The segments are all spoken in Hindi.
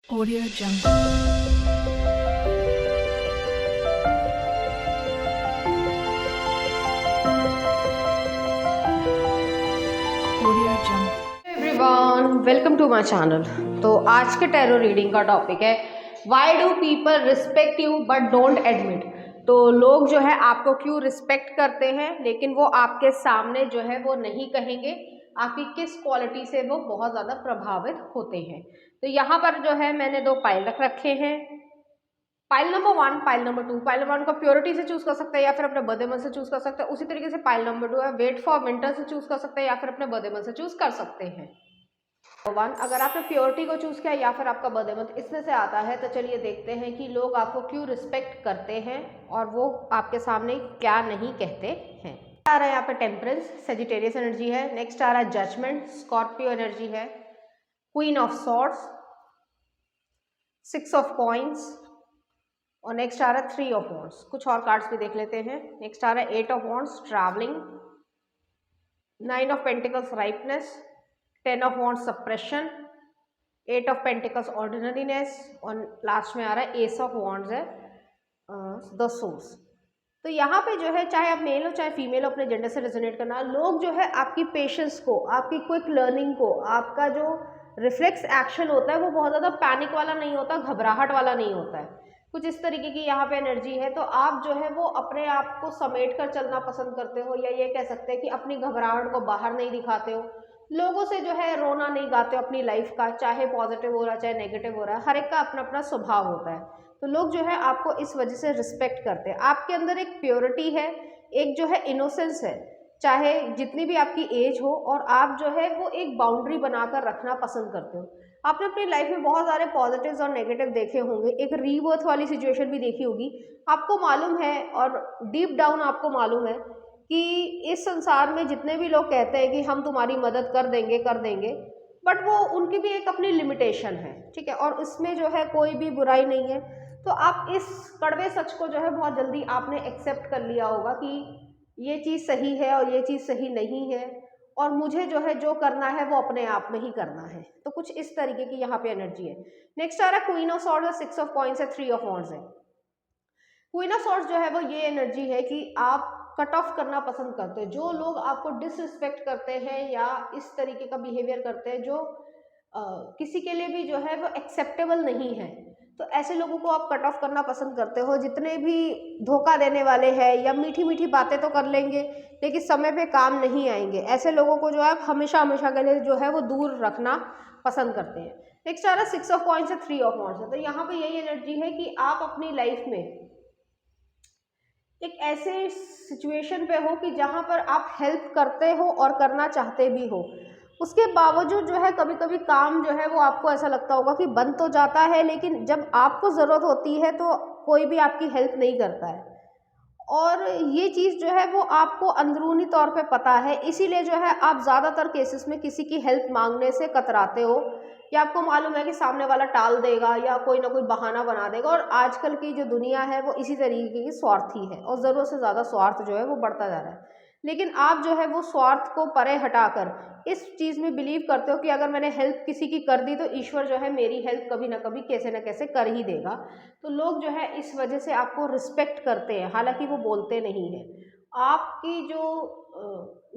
Audio Jungle. Audio Jungle. Everyone, welcome to my channel. तो आज के टैरो रीडिंग का टॉपिक है why do people respect you but don't admit. तो लोग जो है आपको क्यों रिस्पेक्ट करते हैं लेकिन वो आपके सामने जो है वो नहीं कहेंगे, आपकी किस क्वालिटी से वो बहुत ज़्यादा प्रभावित होते हैं। तो यहाँ पर जो है मैंने दो पाइल रख रखे हैं, pile number 1, pile number 2। Pile number 1 को प्योरिटी से चूज कर सकते हैं या फिर अपने बर्थडे मंथ से चूज कर सकते हैं। उसी तरीके से पाइल नंबर 2 है वेट फॉर विंटर से चूज कर सकते हैं या फिर अपने बर्थडे मंथ से चूज कर सकते हैं। 1 अगर आपने प्योरिटी को चूज किया या फिर आपका बर्थडे मंथ इसमें से आता है, तो चलिए देखते हैं कि लोग आपको क्यों रिस्पेक्ट करते हैं और वो आपके सामने क्या नहीं कहते हैं। आ रहा है यहाँ पे टेम्परेंस, सेजिटेरियस एनर्जी है। नेक्स्ट आ रहा है जजमेंट, स्कॉर्पियो एनर्जी है। Queen of swords, 6 of coins और नेक्स्ट आ रहा है 3 ऑफ वॉन्ड्स। कुछ और कार्ड्स भी देख लेते हैं। नेक्स्ट आ रहा है 8 of wands, traveling, 9 of pentacles, ripeness, 10 of wands, suppression, 8 of pentacles, ordinariness और लास्ट में आ रहा है एस ऑफ वॉन्ड्स है, द सोर्स। तो यहाँ पे जो है चाहे आप मेल हो चाहे फीमेल हो, अपने जेंडर से रेजोनेट करना। लोग जो है आपकी पेशेंस को, आपकी क्विक लर्निंग को, आपका जो रिफ्लेक्स एक्शन होता है वो बहुत ज़्यादा पैनिक वाला नहीं होता, घबराहट वाला नहीं होता है। कुछ इस तरीके की यहाँ पे एनर्जी है। तो आप जो है वो अपने आप को समेट कर चलना पसंद करते हो, या ये कह सकते हैं कि अपनी घबराहट को बाहर नहीं दिखाते हो। लोगों से जो है रोना नहीं गाते हो अपनी लाइफ का, चाहे पॉजिटिव हो रहा है चाहे नेगेटिव हो रहा है, हर एक का अपना अपना स्वभाव होता है। तो लोग जो है आपको इस वजह से रिस्पेक्ट करते हैं। आपके अंदर एक प्योरिटी है, एक जो है इनोसेंस है, चाहे जितनी भी आपकी एज हो, और आप जो है वो एक बाउंड्री बनाकर रखना पसंद करते हो। आपने अपनी लाइफ में बहुत सारे पॉजिटिव्स और नेगेटिव देखे होंगे, एक रीबर्थ वाली सिचुएशन भी देखी होगी। आपको मालूम है और डीप डाउन आपको मालूम है कि इस संसार में जितने भी लोग कहते हैं कि हम तुम्हारी मदद कर देंगे, बट वो उनकी भी एक अपनी लिमिटेशन है, ठीक है, और इसमें जो है कोई भी बुराई नहीं है। तो आप इस कड़वे सच को जो है बहुत जल्दी आपने एक्सेप्ट कर लिया होगा कि ये चीज़ सही है और ये चीज़ सही नहीं है, और मुझे जो है जो करना है वो अपने आप में ही करना है। तो कुछ इस तरीके की यहाँ पे एनर्जी है। नेक्स्ट आ रहा है queen of swords, 6 of coins है, 3 ऑफ वॉन्ड्स है। क्वीन ऑफ सॉर्ड्स जो है वो ये एनर्जी है कि आप कट ऑफ करना पसंद करते हो। जो लोग आपको डिसरिस्पेक्ट करते हैं या इस तरीके का बिहेवियर करते हैं जो किसी के लिए भी जो है वो एक्सेप्टेबल नहीं है, तो ऐसे लोगों को आप कट ऑफ करना पसंद करते हो। जितने भी धोखा देने वाले हैं या मीठी मीठी बातें तो कर लेंगे लेकिन समय पे काम नहीं आएंगे, ऐसे लोगों को जो है आप हमेशा हमेशा के लिए जो है वो दूर रखना पसंद करते हैं। नेक्स्ट आ रहा है 6 ऑफ कॉइन्स है, 3 ऑफ वॉन्ड्स है। तो यहाँ पे यही एनर्जी है कि आप अपनी लाइफ में एक ऐसे सिचुएशन पे हो कि जहाँ पर आप हेल्प करते हो और करना चाहते भी हो, उसके बावजूद जो है कभी कभी काम जो है वो आपको ऐसा लगता होगा कि बन तो जाता है, लेकिन जब आपको ज़रूरत होती है तो कोई भी आपकी हेल्प नहीं करता है। और ये चीज़ जो है वो आपको अंदरूनी तौर पे पता है, इसीलिए जो है आप ज़्यादातर केसेस में किसी की हेल्प मांगने से कतराते हो, या आपको मालूम है कि सामने वाला टाल देगा या कोई ना कोई बहाना बना देगा। और आजकल की जो दुनिया है वो इसी तरीके की स्वार्थी है और ज़रूरत से ज़्यादा स्वार्थ जो है वो बढ़ता जा रहा है। लेकिन आप जो है वो स्वार्थ को परे हटाकर इस चीज़ में बिलीव करते हो कि अगर मैंने हेल्प किसी की कर दी तो ईश्वर जो है मेरी हेल्प कभी ना कभी कैसे ना कैसे कर ही देगा। तो लोग जो है इस वजह से आपको रिस्पेक्ट करते हैं, हालांकि वो बोलते नहीं हैं। आपकी जो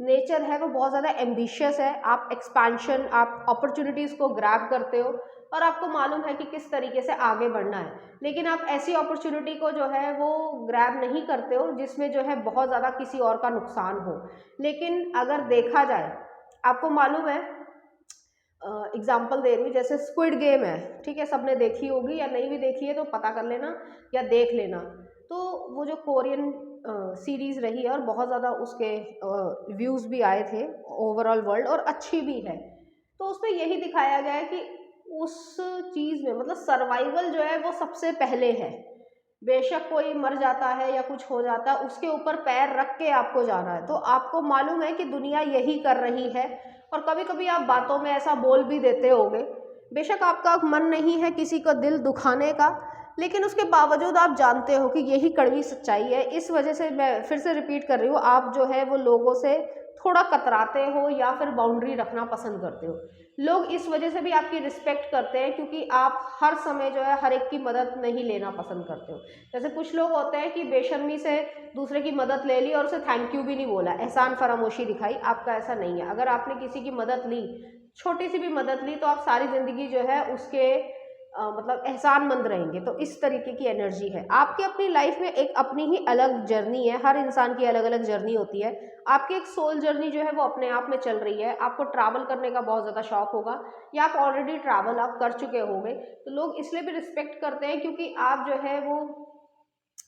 नेचर है वो बहुत ज़्यादा एम्बिशियस है, आप एक्सपेंशन, आप अपॉर्चुनिटीज़ को ग्रैब करते हो और आपको मालूम है कि किस तरीके से आगे बढ़ना है। लेकिन आप ऐसी अपॉर्चुनिटी को जो है वो ग्रैब नहीं करते हो जिसमें जो है बहुत ज़्यादा किसी और का नुकसान हो। लेकिन अगर देखा जाए, आपको मालूम है, एग्जाम्पल दे रही हूँ, जैसे स्क्विड गेम है, ठीक है, सबने देखी होगी, या नहीं भी देखी है तो पता कर लेना या देख लेना। तो वो जो कोरियन सीरीज़ रही है और बहुत ज़्यादा उसके व्यूज़ भी आए थे ओवरऑल वर्ल्ड, और अच्छी भी है। तो उसमें यही दिखाया गया है कि उस चीज़ में मतलब सर्वाइवल जो है वो सबसे पहले है। बेशक कोई मर जाता है या कुछ हो जाता है, उसके ऊपर पैर रख के आपको जाना है। तो आपको मालूम है कि दुनिया यही कर रही है, और कभी कभी आप बातों में ऐसा बोल भी देते होगे। बेशक आपका मन नहीं है किसी का दिल दुखाने का, लेकिन उसके बावजूद आप जानते हो कि यही कड़वी सच्चाई है। इस वजह से मैं फिर से रिपीट कर रही हूँ, आप जो है वो लोगों से थोड़ा कतराते हो या फिर बाउंड्री रखना पसंद करते हो। लोग इस वजह से भी आपकी रिस्पेक्ट करते हैं क्योंकि आप हर समय जो है हर एक की मदद नहीं लेना पसंद करते हो। जैसे कुछ लोग होते हैं कि बेशर्मी से दूसरे की मदद ले ली और उसे थैंक यू भी नहीं बोला, एहसान फरामोशी दिखाई। आपका ऐसा नहीं है। अगर आपने किसी की मदद ली, छोटी सी भी मदद ली, तो आप सारी ज़िंदगी जो है उसके मतलब एहसानमंद रहेंगे। तो इस तरीके की एनर्जी है आपकी। अपनी लाइफ में एक अपनी ही अलग जर्नी है, हर इंसान की अलग अलग जर्नी होती है। आपकी एक सोल जर्नी जो है वो अपने आप में चल रही है। आपको ट्रैवल करने का बहुत ज़्यादा शौक होगा या आप ऑलरेडी ट्रैवल आप कर चुके होंगे, तो लोग इसलिए भी रिस्पेक्ट करते हैं क्योंकि आप जो है वो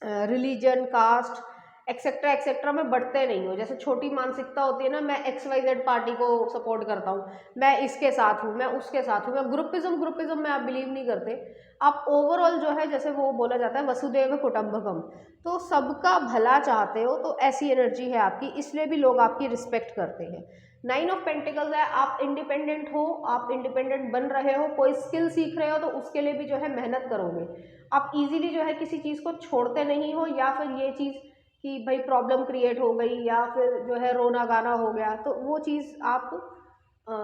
रिलीजन, कास्ट एक्सेट्रा एक्सेट्रा में बढ़ते नहीं हो। जैसे छोटी मानसिकता होती है ना, मैं XYZ पार्टी को सपोर्ट करता हूँ, मैं इसके साथ हूँ, मैं उसके साथ हूँ, मैं ग्रुपिज्म में आप बिलीव नहीं करते। आप ओवरऑल जो है, जैसे वो बोला जाता है वसुदेव कुटुंबकम, तो सबका भला चाहते हो। तो ऐसी एनर्जी है आपकी, इसलिए भी लोग आपकी रिस्पेक्ट करते हैं। 9 ऑफ पेंटिकल्स है, आप इंडिपेंडेंट हो, आप इंडिपेंडेंट बन रहे हो, कोई स्किल सीख रहे हो तो उसके लिए भी जो है मेहनत करोगे। आप इजीली जो है किसी चीज़ को छोड़ते नहीं हो, या फिर ये चीज़ कि भाई प्रॉब्लम क्रिएट हो गई या फिर जो है रोना गाना हो गया, तो वो चीज़ आप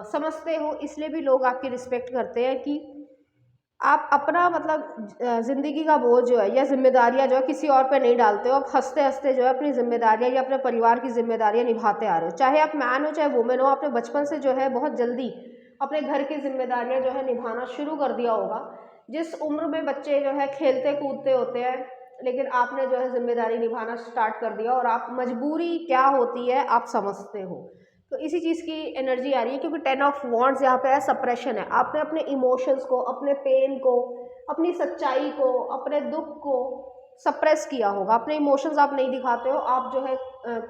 समझते हो। इसलिए भी लोग आपकी रिस्पेक्ट करते हैं कि आप अपना मतलब ज़िंदगी का बोझ जो है या जिम्मेदारियां जो है किसी और पे नहीं डालते हो। आप हंसते हंसते जो है अपनी जिम्मेदारियां या अपने परिवार की जिम्मेदारियां निभाते आ रहे हो। चाहे आप मैन हो चाहे वुमेन हो, आपने बचपन से जो है बहुत जल्दी अपने घर की जिम्मेदारियां जो है निभाना शुरू कर दिया होगा। जिस उम्र में बच्चे जो है खेलते कूदते होते हैं, लेकिन आपने जो है जिम्मेदारी निभाना स्टार्ट कर दिया और आप मजबूरी क्या होती है आप समझते हो। तो इसी चीज़ की एनर्जी आ रही है क्योंकि 10 ऑफ वॉन्ड्स यहाँ पे है, सप्रेशन है। आपने अपने इमोशंस को, अपने पेन को, अपनी सच्चाई को, अपने दुख को सप्रेस किया होगा। अपने इमोशंस आप नहीं दिखाते हो। आप जो है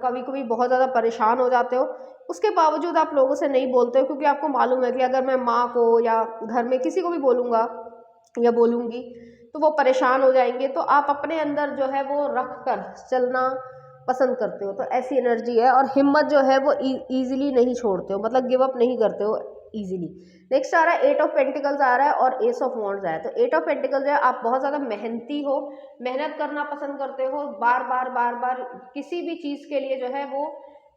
कभी कभी बहुत ज़्यादा परेशान हो जाते हो, उसके बावजूद आप लोगों से नहीं बोलते हो क्योंकि आपको मालूम है कि अगर मैं माँ को या घर में किसी को भी बोलूँगा या बोलूँगी तो वो परेशान हो जाएंगे। तो आप अपने अंदर जो है वो रख कर चलना पसंद करते हो। तो ऐसी एनर्जी है। और हिम्मत जो है वो ईजिली नहीं छोड़ते हो, मतलब गिव अप नहीं करते हो ईजिली। नेक्स्ट आ रहा है 8 ऑफ पेंटिकल्स आ रहा है और एस ऑफ वॉन्ड्स आया है। तो 8 ऑफ पेंटिकल्स जो है, आप बहुत ज़्यादा मेहनती हो, मेहनत करना पसंद करते हो, बार बार किसी भी चीज़ के लिए जो है वो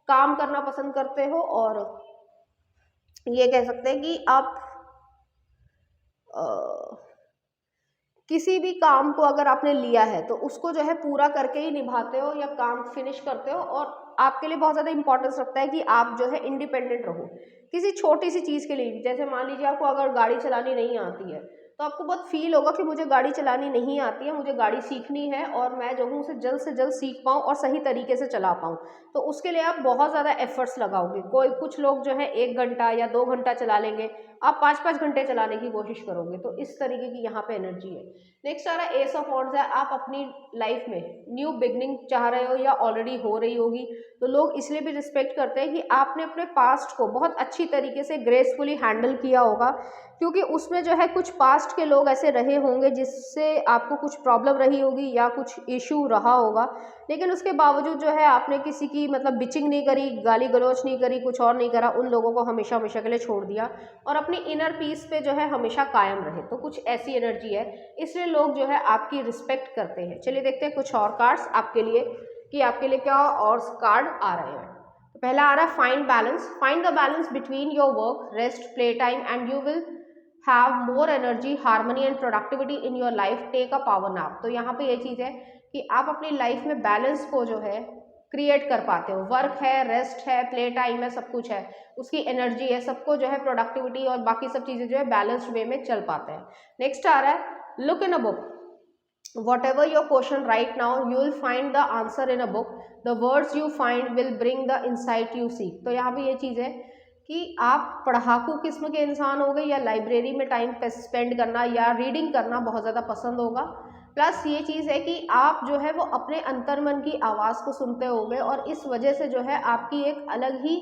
काम करना पसंद करते हो। और ये कह सकते हैं कि आप किसी भी काम को अगर आपने लिया है तो उसको जो है पूरा करके ही निभाते हो या काम फिनिश करते हो। और आपके लिए बहुत ज़्यादा इंपॉर्टेंस रखता है कि आप जो है इंडिपेंडेंट रहो किसी छोटी सी चीज़ के लिए भी। जैसे मान लीजिए आपको अगर गाड़ी चलानी नहीं आती है तो आपको बहुत फील होगा कि मुझे गाड़ी चलानी नहीं आती है, मुझे गाड़ी सीखनी है और मैं जो हूँ उसे जल्द से जल्द सीख पाऊँ और सही तरीके से चला पाऊँ। तो उसके लिए आप बहुत ज़्यादा एफर्ट्स लगाओगे। कुछ लोग जो है 1 घंटा या 2 घंटा चला लेंगे, आप 5-5 घंटे चलाने की कोशिश करोगे। तो इस तरीके की यहाँ पे एनर्जी है। नेक्स्ट आ रहा है एस ऑफ वॉन्ड्स है। आप अपनी लाइफ में न्यू बिगनिंग चाह रहे हो या ऑलरेडी हो रही होगी, तो लोग इसलिए भी रिस्पेक्ट करते हैं कि आपने अपने पास्ट को बहुत अच्छी तरीके से ग्रेसफुली हैंडल किया होगा। क्योंकि उसमें जो है कुछ पास्ट के लोग ऐसे रहे होंगे जिससे आपको कुछ प्रॉब्लम रही होगी या कुछ इशू रहा होगा, लेकिन उसके बावजूद जो है आपने किसी की मतलब बिचिंग नहीं करी, गाली गलौज नहीं करी, कुछ और नहीं करा, उन लोगों को हमेशा हमेशा के लिए छोड़ दिया और अपनी इनर पीस पे जो है हमेशा कायम रहे। तो कुछ ऐसी एनर्जी है, इसलिए लोग जो है आपकी रिस्पेक्ट करते हैं। चलिए देखते हैं कुछ और कार्ड्स आपके लिए कि आपके लिए क्या और कार्ड आ रहे हैं। तो पहला आ रहा है find balance. Find the balance between your work, rest, play time and you will have more energy, harmony and productivity in your life. Take a power nap. तो यहाँ पे ये चीज़ है कि आप अपनी लाइफ में बैलेंस को जो है क्रिएट कर पाते हो। वर्क है, रेस्ट है, प्ले टाइम है, सब कुछ है, उसकी एनर्जी है, सबको जो है प्रोडक्टिविटी और बाकी सब चीज़ें जो है बैलेंस्ड वे में चल पाते हैं। नेक्स्ट आ रहा है look in a book. Whatever your question right now, you will find the answer in a book. The words you find will bring the insight you seek. तो यहाँ पे ये चीज़ है कि आप पढ़ाकू किस्म के इंसान हो गए या लाइब्रेरी में टाइम स्पेंड करना या रीडिंग करना बहुत ज़्यादा पसंद होगा। प्लस ये चीज़ है कि आप जो है वो अपने अंतर्मन की आवाज़ को सुनते होंगे और इस वजह से जो है आपकी एक अलग ही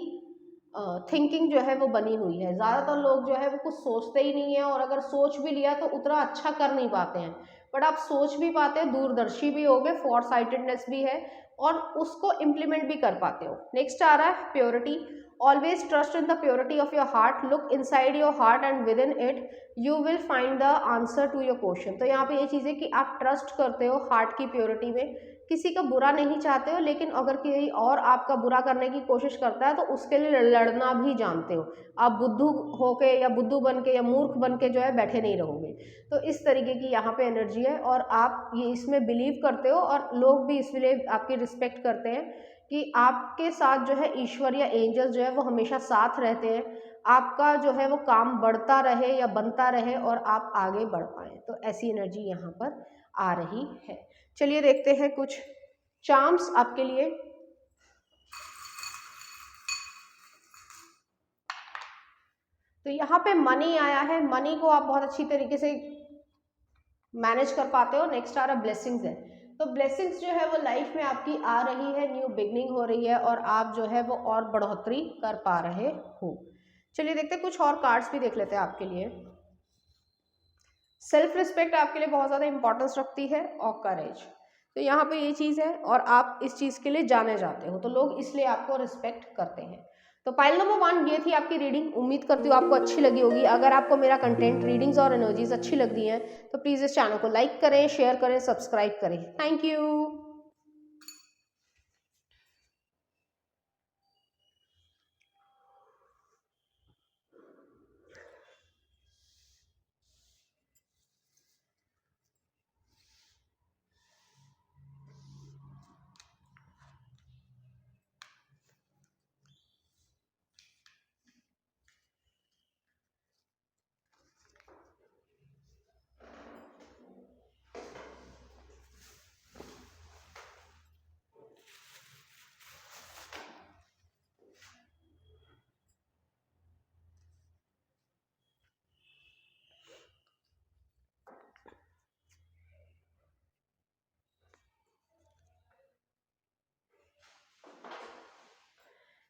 थिंकिंग जो है वो बनी हुई है। ज़्यादातर लोग जो है वो कुछ सोचते ही नहीं है और अगर सोच भी लिया तो उतना अच्छा कर नहीं पाते हैं। बट आप सोच भी पाते हैं, दूरदर्शी भी हो गए, फॉर साइटेडनेस भी है और उसको इम्प्लीमेंट भी कर पाते हो। नेक्स्ट आ रहा है purity. Always trust in the purity of your heart. Look inside your heart and within it you will find the answer to your question. तो यहाँ पे ये चीज़ है कि आप ट्रस्ट करते हो हार्ट की प्योरिटी में किसी का बुरा नहीं चाहते हो, लेकिन अगर कोई और आपका बुरा करने की कोशिश करता है तो उसके लिए लड़ना भी जानते हो। आप बुद्धू होके या बुद्धू बन के या मूर्ख बन के जो है बैठे नहीं रहोगे। तो इस तरीके की यहाँ पे एनर्जी है और आप ये इसमें बिलीव करते हो और लोग भी इसलिए आपकी रिस्पेक्ट करते हैं कि आपके साथ जो है ईश्वर या एंजल जो है वो हमेशा साथ रहते हैं। आपका जो है वो काम बढ़ता रहे या बनता रहे और आप आगे बढ़ पाए। तो ऐसी एनर्जी यहाँ पर आ रही है। चलिए देखते हैं कुछ चार्म्स आपके लिए। तो यहाँ पे मनी आया है, मनी को आप बहुत अच्छी तरीके से मैनेज कर पाते हो। नेक्स्ट आ रहा ब्लेसिंग्स है, तो ब्लेसिंग्स जो है वो लाइफ में आपकी आ रही है, न्यू बिगनिंग हो रही है और आप जो है वो और बढ़ोतरी कर पा रहे हो। चलिए देखते हैं कुछ और कार्ड्स भी देख लेते हैं आपके लिए। सेल्फ रिस्पेक्ट आपके लिए बहुत ज़्यादा इंपॉर्टेंस रखती है और करेज, तो यहाँ पे ये चीज़ है और आप इस चीज़ के लिए जाने जाते हो, तो लोग इसलिए आपको रिस्पेक्ट करते हैं। तो पाइल नंबर 1 ये थी आपकी रीडिंग। उम्मीद करती हूँ आपको अच्छी लगी होगी। अगर आपको मेरा कंटेंट, रीडिंग्स और एनर्जीज अच्छी लग रही हैं तो प्लीज़ इस चैनल को लाइक करें, शेयर करें, सब्सक्राइब करें। Thank you.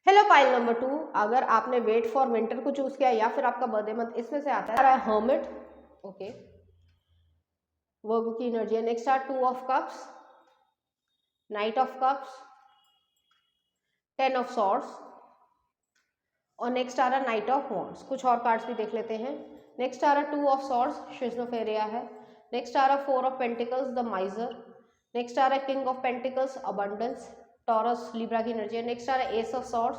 Hello pile number 2, अगर आपने वेट फॉर विंटर को चूज किया या फिर आपका बर्थडे मंथ इसमें से आता है हर्मिट, ओके, वर्गो की एनर्जी है। Next are 2 of cups, knight of cups, 10 of swords और नेक्स्ट आ रहा नाइट ऑफ वॉन्ड्स। कुछ और कार्ड्स भी देख लेते हैं। नेक्स्ट आ रहा 2 ऑफ सॉर्ड्स, शिज़्नोफेरिया है। नेक्स्ट आ रहा 4 of pentacles, the miser. Next आ रहा king of pentacles, abundance, Taurus, Libra की एनर्जी है। नेक्स्ट आ रहा एस ऑफ सॉर्ड्स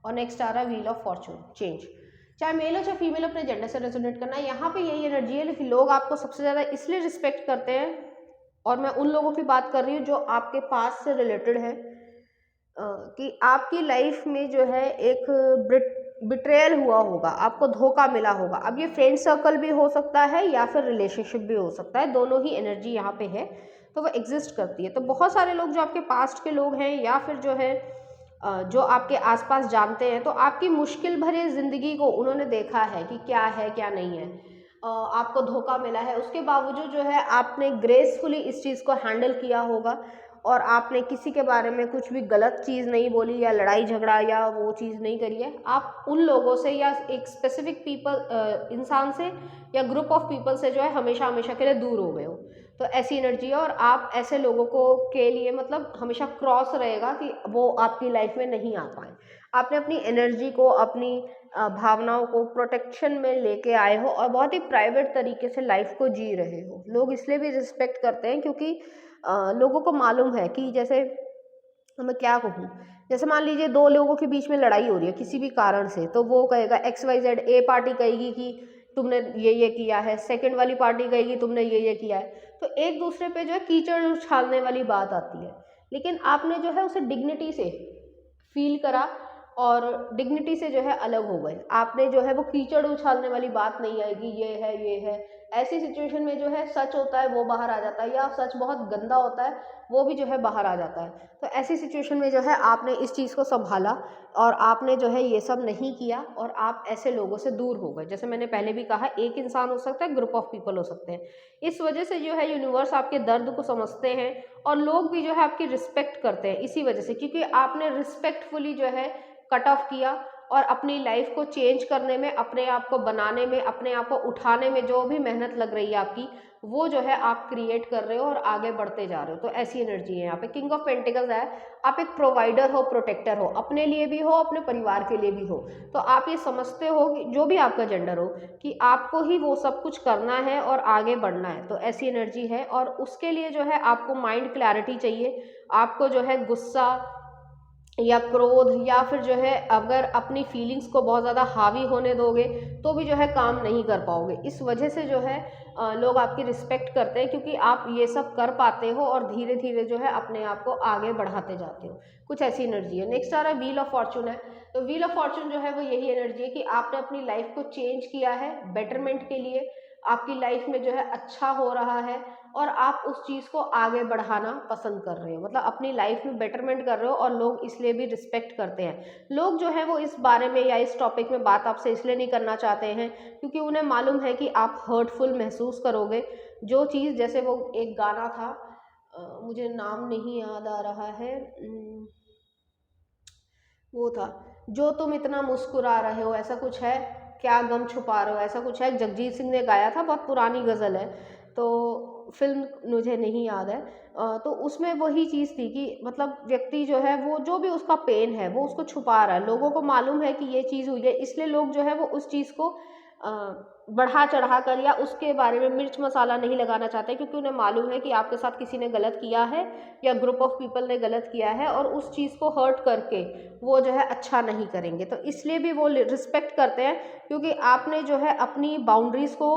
और नेक्स्ट आ रहा व्हील ऑफ फॉर्चून, चेंज। चाहे मेल हो चाहे फीमेल, अपने जेंडर से रेजोनेट करना है। यहाँ पे यही एनर्जी है, लेकिन लोग आपको सबसे ज़्यादा इसलिए रिस्पेक्ट करते हैं, और मैं उन लोगों की बात कर रही हूँ जो आपके पास से रिलेटेड है, कि आपकी लाइफ में जो है एक बिट्रेयल हुआ होगा, आपको धोखा मिला होगा। अब ये फ्रेंड सर्कल भी हो सकता है या फिर रिलेशनशिप भी हो सकता है, दोनों ही एनर्जी यहाँ पे है, तो वो एग्जिस्ट करती है। तो बहुत सारे लोग जो आपके पास्ट के लोग हैं या फिर जो है जो आपके आसपास जानते हैं, तो आपकी मुश्किल भरी ज़िंदगी को उन्होंने देखा है कि क्या है क्या नहीं है, आपको धोखा मिला है, उसके बावजूद जो है आपने ग्रेसफुली इस चीज़ को हैंडल किया होगा और आपने किसी के बारे में कुछ भी गलत चीज़ नहीं बोली या लड़ाई झगड़ा या वो चीज़ नहीं करी है। आप उन लोगों से या एक स्पेसिफिक इंसान से या ग्रुप ऑफ पीपल से जो है हमेशा हमेशा के लिए दूर हो गए हो। तो ऐसी एनर्जी है और आप ऐसे लोगों को के लिए मतलब हमेशा क्रॉस रहेगा कि वो आपकी लाइफ में नहीं आ पाए। आपने अपनी एनर्जी को, अपनी भावनाओं को प्रोटेक्शन में लेके आए हो और बहुत ही प्राइवेट तरीके से लाइफ को जी रहे हो। लोग इसलिए भी रिस्पेक्ट करते हैं क्योंकि लोगों को मालूम है कि जैसे मैं क्या कहूँ, जैसे मान लीजिए 2 लोगों के बीच में लड़ाई हो रही है किसी भी कारण से, तो वो कहेगा XYZ, ए पार्टी कहेगी कि तुमने ये किया है, सेकंड वाली पार्टी कहेगी तुमने ये किया है। तो एक दूसरे पे जो है कीचड़ उछालने वाली बात आती है, लेकिन आपने जो है उसे डिग्निटी से फील करा और डिग्निटी से जो है अलग हो गए। आपने जो है वो कीचड़ उछालने वाली बात नहीं आएगी, ये है। ऐसी सिचुएशन में जो है सच होता है वो बाहर आ जाता है, या सच बहुत गंदा होता है वो भी जो है बाहर आ जाता है। तो ऐसी सिचुएशन में जो है आपने इस चीज़ को संभाला और आपने जो है ये सब नहीं किया और आप ऐसे लोगों से दूर हो गए। जैसे मैंने पहले भी कहा, एक इंसान हो सकता है, ग्रुप ऑफ पीपल हो सकते हैं। इस वजह से जो है यूनिवर्स आपके दर्द को समझते हैं और लोग भी जो है आपकी रिस्पेक्ट करते हैं इसी वजह से, क्योंकि आपने रिस्पेक्टफुली जो है कट ऑफ किया और अपनी लाइफ को चेंज करने में, अपने आप को बनाने में, अपने आप को उठाने में जो भी मेहनत लग रही है आपकी, वो जो है आप क्रिएट कर रहे हो और आगे बढ़ते जा रहे हो। तो ऐसी एनर्जी है यहाँ पे। किंग ऑफ पेंटिकल्स है, आप एक प्रोवाइडर हो, प्रोटेक्टर हो, अपने लिए भी हो, अपने परिवार के लिए भी हो। तो आप ये समझते हो कि जो भी आपका जेंडर हो कि आपको ही वो सब कुछ करना है और आगे बढ़ना है। तो ऐसी एनर्जी है और उसके लिए जो है आपको माइंड क्लैरिटी चाहिए। आपको जो है गुस्सा या क्रोध या फिर जो है अगर अपनी फीलिंग्स को बहुत ज़्यादा हावी होने दोगे तो भी जो है काम नहीं कर पाओगे। इस वजह से जो है लोग आपकी रिस्पेक्ट करते हैं, क्योंकि आप ये सब कर पाते हो और धीरे धीरे जो है अपने आप को आगे बढ़ाते जाते हो। कुछ ऐसी एनर्जी है। नेक्स्ट आ रहा है व्हील ऑफ फॉर्चून है। तो व्हील ऑफ फॉर्चून जो है वो यही एनर्जी है कि आपने अपनी लाइफ को चेंज किया है बेटरमेंट के लिए, आपकी लाइफ में जो है अच्छा हो रहा है और आप उस चीज़ को आगे बढ़ाना पसंद कर रहे हो, मतलब अपनी लाइफ में बेटरमेंट कर रहे हो और लोग इसलिए भी रिस्पेक्ट करते हैं। लोग जो है वो इस बारे में या इस टॉपिक में बात आपसे इसलिए नहीं करना चाहते हैं क्योंकि उन्हें मालूम है कि आप हर्टफुल महसूस करोगे। जो चीज़, जैसे वो एक गाना था, मुझे नाम नहीं याद आ रहा है, वो था जो तुम इतना मुस्कुरा रहे हो, ऐसा कुछ है, क्या गम छुपा रहे हो, ऐसा कुछ है, जगजीत सिंह ने गाया था, बहुत पुरानी गज़ल है। तो फिल्म मुझे नहीं याद है। तो उसमें वही चीज़ थी कि मतलब व्यक्ति जो है वो जो भी उसका पेन है वो उसको छुपा रहा है। लोगों को मालूम है कि ये चीज़ हुई है, इसलिए लोग जो है वो उस चीज़ को बढ़ा चढ़ा कर या उसके बारे में मिर्च मसाला नहीं लगाना चाहते, क्योंकि उन्हें मालूम है कि आपके साथ किसी ने गलत किया है या ग्रुप ऑफ पीपल ने गलत किया है और उस चीज़ को हर्ट करके वो जो है अच्छा नहीं करेंगे। तो इसलिए भी वो रिस्पेक्ट करते हैं, क्योंकि आपने जो है अपनी बाउंड्रीज़ को,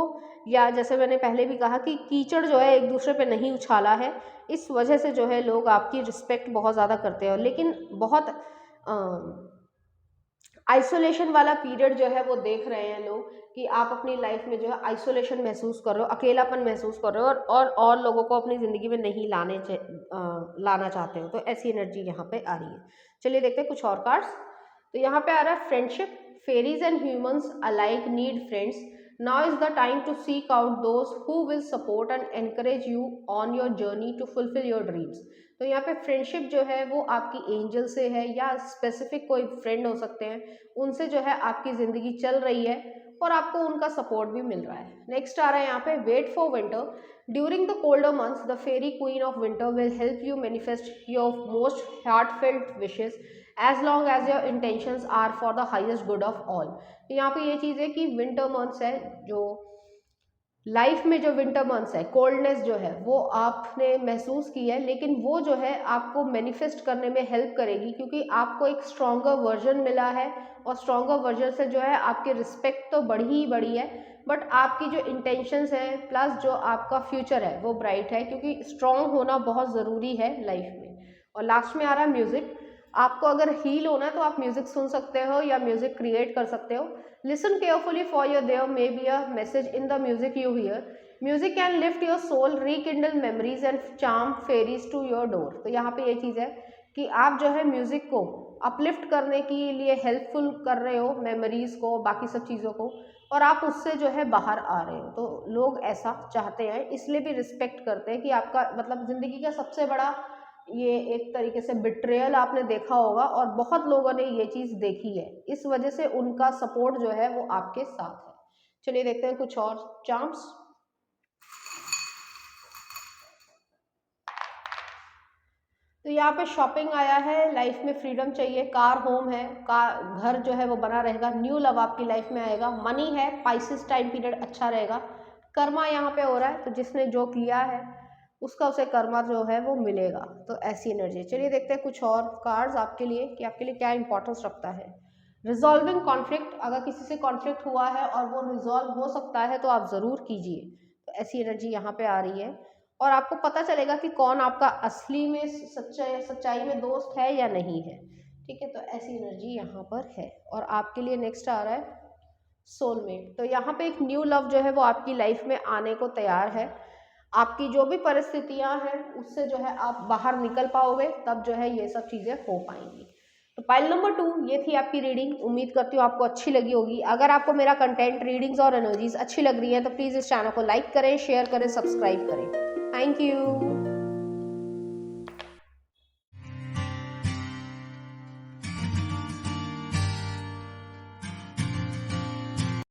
या जैसे मैंने पहले भी कहा कि कीचड़ जो है एक दूसरे पे नहीं उछाला है, इस वजह से जो है लोग आपकी रिस्पेक्ट बहुत ज़्यादा करते हैं। लेकिन बहुत आइसोलेशन वाला पीरियड जो है वो देख रहे हैं लोग कि आप अपनी लाइफ में जो है आइसोलेशन महसूस कर रहे हो, अकेलापन महसूस कर रहे हो और लोगों को अपनी ज़िंदगी में नहीं लाना चाहते हो। तो ऐसी एनर्जी यहाँ पे आ रही है। चलिए देखते हैं कुछ और कार्ड्स। तो यहाँ पे आ रहा है friendship. Fairies and humans alike need friends. Now is the time to seek out those who will support and encourage you on your journey to fulfil your dreams. तो यहाँ पे फ्रेंडशिप जो है वो आपकी एंजल से है या स्पेसिफिक कोई फ्रेंड हो सकते हैं, उनसे जो है आपकी ज़िंदगी चल रही है और आपको उनका सपोर्ट भी मिल रहा है। नेक्स्ट आ रहा है यहाँ पे wait for winter. During the colder months the fairy queen of winter will help you manifest your most heartfelt wishes as long as your intentions are for the highest good of all. तो यहाँ पे ये चीज़ है कि विंटर मंथ्स है, जो लाइफ में जो विंटर मंथ्स है, कोल्डनेस जो है वो आपने महसूस की है, लेकिन वो जो है आपको मैनिफेस्ट करने में हेल्प करेगी, क्योंकि आपको एक स्ट्रॉन्गर वर्जन मिला है और स्ट्रॉन्गर वर्जन से जो है आपकी रिस्पेक्ट तो बढ़ी ही बढ़ी है, बट आपकी जो इंटेंशंस है प्लस जो आपका फ्यूचर है वो ब्राइट है, क्योंकि स्ट्रॉन्ग होना बहुत ज़रूरी है लाइफ में। और लास्ट में आ रहा है म्यूज़िक। आपको अगर हील होना है तो आप म्यूज़िक सुन सकते हो या म्यूज़िक क्रिएट कर सकते हो। Listen carefully for there may be a message in the music you hear. Music can lift your soul, rekindle memories and charm fairies to your door. तो यहाँ पे ये चीज़ है कि आप जो है म्यूज़िक को अपलिफ्ट करने के लिए हेल्पफुल कर रहे हो, मेमोरीज़ को, बाकी सब चीज़ों को, और आप उससे जो है बाहर आ रहे हो। तो लोग ऐसा चाहते हैं, इसलिए भी रिस्पेक्ट करते हैं कि आपका मतलब ज़िंदगी का सबसे बड़ा ये एक तरीके से बिट्रेयल आपने देखा होगा और बहुत लोगों ने ये चीज़ देखी है, इस वजह से उनका सपोर्ट जो है वो आपके साथ है। चलिए देखते हैं कुछ और चार्म्स। तो यहाँ पे शॉपिंग आया है, लाइफ में फ्रीडम चाहिए, कार होम है, कार घर जो है वो बना रहेगा, न्यू लव आपकी लाइफ में आएगा, मनी है, पाइसेस टाइम पीरियड अच्छा रहेगा, कर्मा यहाँ पे हो रहा है, तो जिसने जो किया है उसका उसे कर्मा जो है वो मिलेगा। तो ऐसी एनर्जी। चलिए देखते हैं कुछ और कार्ड्स आपके लिए कि आपके लिए क्या इंपॉर्टेंस रखता है। रिजॉल्विंग कॉन्फ्लिक्ट, अगर किसी से कॉन्फ्लिक्ट हुआ है और वो रिजॉल्व हो सकता है तो आप ज़रूर कीजिए। तो ऐसी एनर्जी यहाँ पे आ रही है और आपको पता चलेगा कि कौन आपका असली में सच्चाई में दोस्त है या नहीं है। ठीक है, तो ऐसी एनर्जी यहाँ पर है। और आपके लिए नेक्स्ट आ रहा है सोलमेट। तो यहाँ पे एक न्यू लव जो है वो आपकी लाइफ में आने को तैयार है। आपकी जो भी परिस्थितियां हैं उससे जो है आप बाहर निकल पाओगे, तब जो है ये सब चीज़ें हो पाएंगी। तो पाइल नंबर 2 ये थी आपकी रीडिंग। उम्मीद करती हूँ आपको अच्छी लगी होगी। अगर आपको मेरा कंटेंट, रीडिंग्स और एनर्जीज अच्छी लग रही है तो प्लीज़ इस चैनल को लाइक करें, शेयर करें, सब्सक्राइब करें। Thank you.